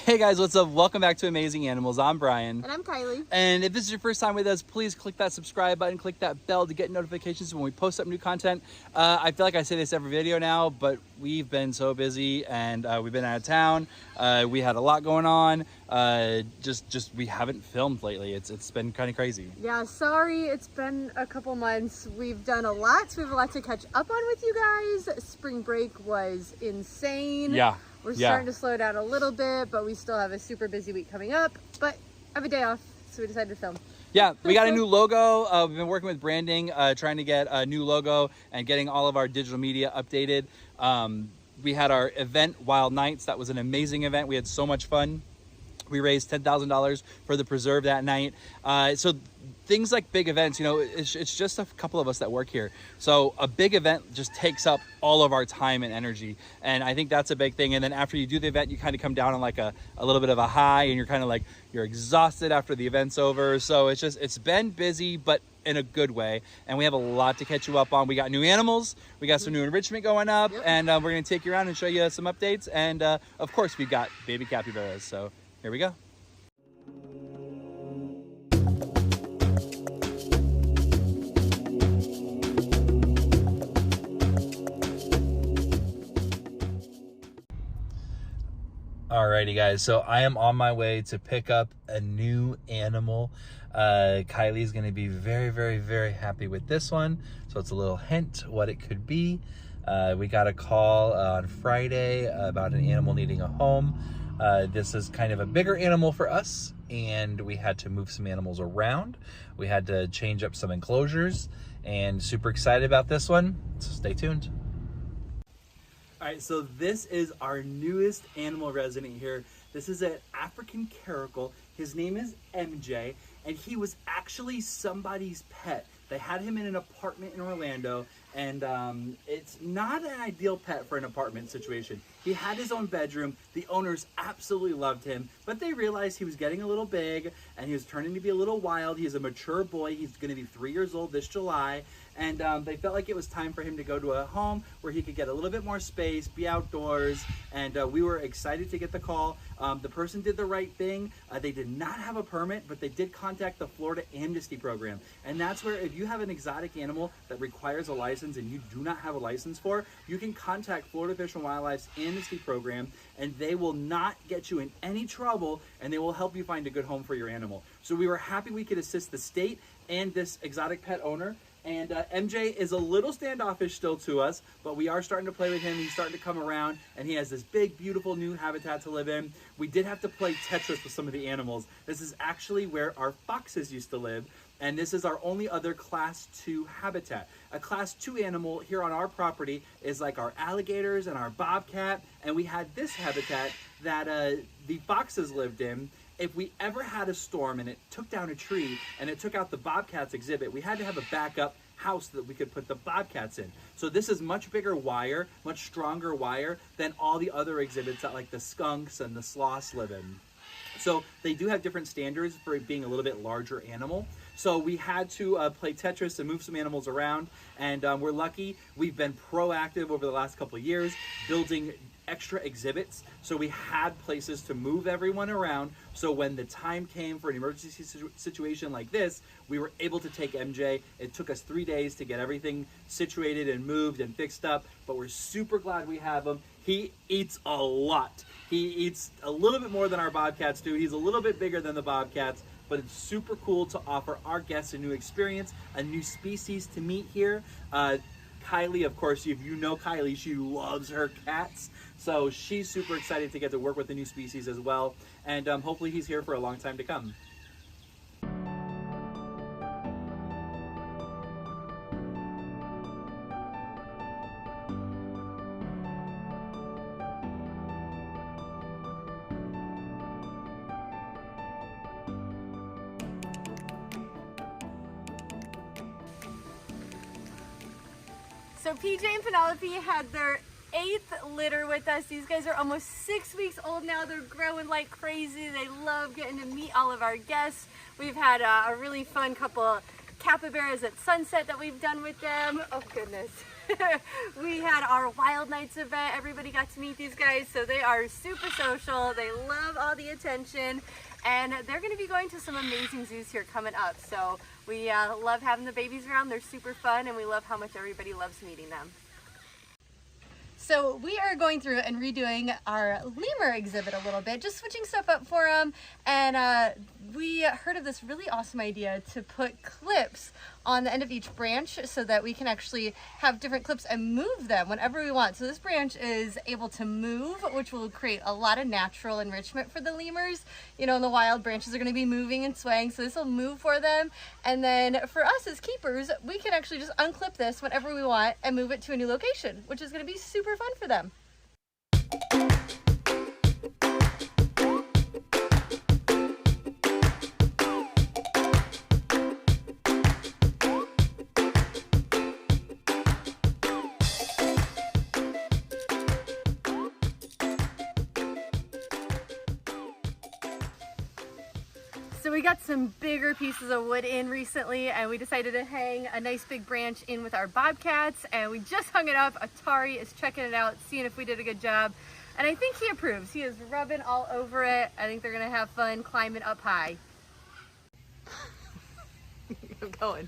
Hey guys, what's up? Welcome back to Amazing Animals. I'm Brian. And I'm Kylie. And if this is your first time with us, please click that subscribe button, click that bell to get notifications when we post up new content. I feel like I say this every video now, but we've been so busy and we've been out of town. We had a lot going on. Just we haven't filmed lately. It's been kind of crazy. Yeah, sorry, it's been a couple months. We've done a lot, so we have a lot to catch up on with you guys. Spring break was insane. Yeah. We're starting to slow down a little bit, but we still have a super busy week coming up. But I have a day off, so we decided to film. Yeah, we got a new logo. We've been working with branding, trying to get a new logo and getting all of our digital media updated. We had our event, Wild Nights. That was an amazing event. We had so much fun. We raised $10,000 for the preserve that night. So things like big events, you know, it's just a couple of us that work here. So a big event just takes up all of our time and energy. And I think that's a big thing. And then after you do the event, you kind of come down on like a little bit of a high, and you're kind of like, you're exhausted after the event's over. So it's been busy, but in a good way. And we have a lot to catch you up on. We got new animals. We got some new enrichment going up. Yep. And we're going to take you around and show you some updates. And of course, we've got baby capybaras. So here we go. Alrighty guys, so I am on my way to pick up a new animal. Kylie's gonna be very, very, very happy with this one. So it's a little hint what it could be. We got a call on Friday about an animal needing a home. This is kind of a bigger animal for us, and we had to move some animals around. We had to change up some enclosures, and super excited about this one. So stay tuned. All right, so this is our newest animal resident here. This is an African caracal. His name is MJ, and he was actually somebody's pet. They had him in an apartment in Orlando, and it's not an ideal pet for an apartment situation. He had his own bedroom. The owners absolutely loved him, but they realized he was getting a little big, and he was turning to be a little wild. He's a mature boy. He's going to be 3 years old this July, and they felt like it was time for him to go to a home where he could get a little bit more space, be outdoors, and we were excited to get the call. The person did the right thing. They did not have a permit, but they did contact the Florida Amnesty Program, and that's where if you have an exotic animal that requires a license and you do not have a license for, you can contact Florida Fish and Wildlife's Amnesty Program, and they will not get you in any trouble, and they will help you find a good home for your animal. So we were happy we could assist the state and this exotic pet owner. And MJ is a little standoffish still to us, but we are starting to play with him. He's starting to come around, and he has this big, beautiful new habitat to live in. We did have to play Tetris with some of the animals. This is actually where our foxes used to live, and this is our only other Class 2 habitat. A Class 2 animal here on our property is like our alligators and our bobcat, and we had this habitat that the foxes lived in. If we ever had a storm and it took down a tree and it took out the bobcats exhibit, we had to have a backup house that we could put the bobcats in. So this is much bigger wire, much stronger wire than all the other exhibits that like the skunks and the sloths live in. So they do have different standards for it being a little bit larger animal. So we had to play Tetris and move some animals around, and we're lucky. We've been proactive over the last couple of years, building extra exhibits, so we had places to move everyone around. So when the time came for an emergency situation like this, we were able to take MJ. It took us 3 days to get everything situated and moved and fixed up, but we're super glad we have him. He eats a lot. He eats a little bit more than our bobcats do. He's a little bit bigger than the bobcats, but it's super cool to offer our guests a new experience, a new species to meet here. Kylie, of course, if you know Kylie, she loves her cats. So she's super excited to get to work with the new species as well. And hopefully he's here for a long time to come. So PJ and Penelope had their 8th litter with us. These guys are almost 6 weeks old now. They're growing like crazy. They love getting to meet all of our guests. We've had a really fun couple capybaras at sunset that we've done with them. Oh goodness. We had our Wild Nights event. Everybody got to meet these guys, so they are super social. They love all the attention, and they're going to be going to some amazing zoos here coming up. So we love having the babies around. They're super fun, and we love how much everybody loves meeting them. So we are going through and redoing our lemur exhibit a little bit, just switching stuff up for them. And we heard of this really awesome idea to put clips on the end of each branch so that we can actually have different clips and move them whenever we want. So this branch is able to move, which will create a lot of natural enrichment for the lemurs. You know, in the wild, branches are going to be moving and swaying, so this will move for them. And then for us as keepers, we can actually just unclip this whenever we want and move it to a new location, which is going to be super fun for them. So we got some bigger pieces of wood in recently, and we decided to hang a nice big branch in with our bobcats, and we just hung it up. Atari is checking it out, seeing if we did a good job, and I think he approves. He is rubbing all over it. I think they're gonna have fun climbing up high. I'm going.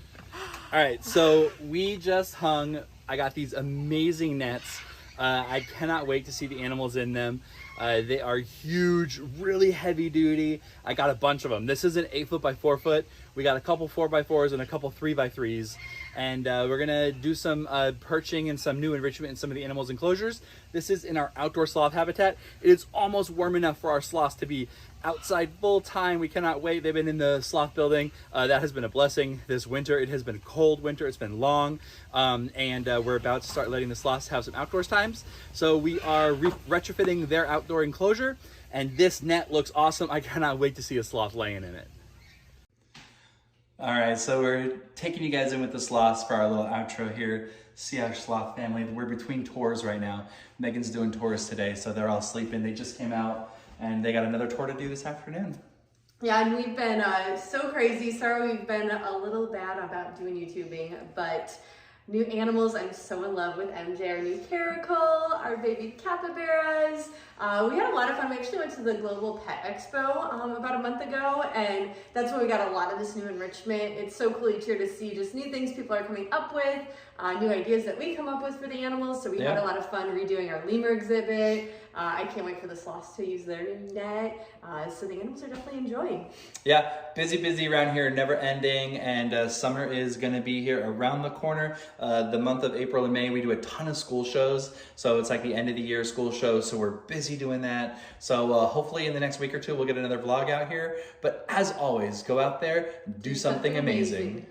All right, so we just hung, I got these amazing nets. I cannot wait to see the animals in them. They are huge, really heavy duty. I got a bunch of them. This is an 8-foot by 4-foot. We got a couple 4x4s and a couple 3x3s. And we're gonna do some perching and some new enrichment in some of the animals' enclosures. This is in our outdoor sloth habitat. It is almost warm enough for our sloths to be outside full time. We cannot wait. They've been in the sloth building. That has been a blessing this winter. It has been a cold winter. It's been long. And we're about to start letting the sloths have some outdoors times. So we are retrofitting their outdoor enclosure. And this net looks awesome. I cannot wait to see a sloth laying in it. All right, so we're taking you guys in with the sloths for our little outro here. See our sloth family. We're between tours right now. Megan's doing tours today, so they're all sleeping. They just came out and they got another tour to do this afternoon. Yeah, and we've been so crazy. Sorry, we've been a little bad about doing YouTubing, but new animals. I'm so in love with MJ, our new caracal, our baby capybaras. We had a lot of fun. We actually went to the Global Pet Expo about a month ago, and that's where we got a lot of this new enrichment. It's so cool each year to see just new things people are coming up with, new ideas that we come up with for the animals. So we had a lot of fun redoing our lemur exhibit. I can't wait for the sloths to use their new net. So the animals are definitely enjoying. Yeah, busy around here, never ending, and summer is gonna be here around the corner. The month of April and May, we do a ton of school shows. So it's like the end of the year school shows, so we're busy doing that. So hopefully in the next week or two, we'll get another vlog out here. But as always, go out there, do something amazing.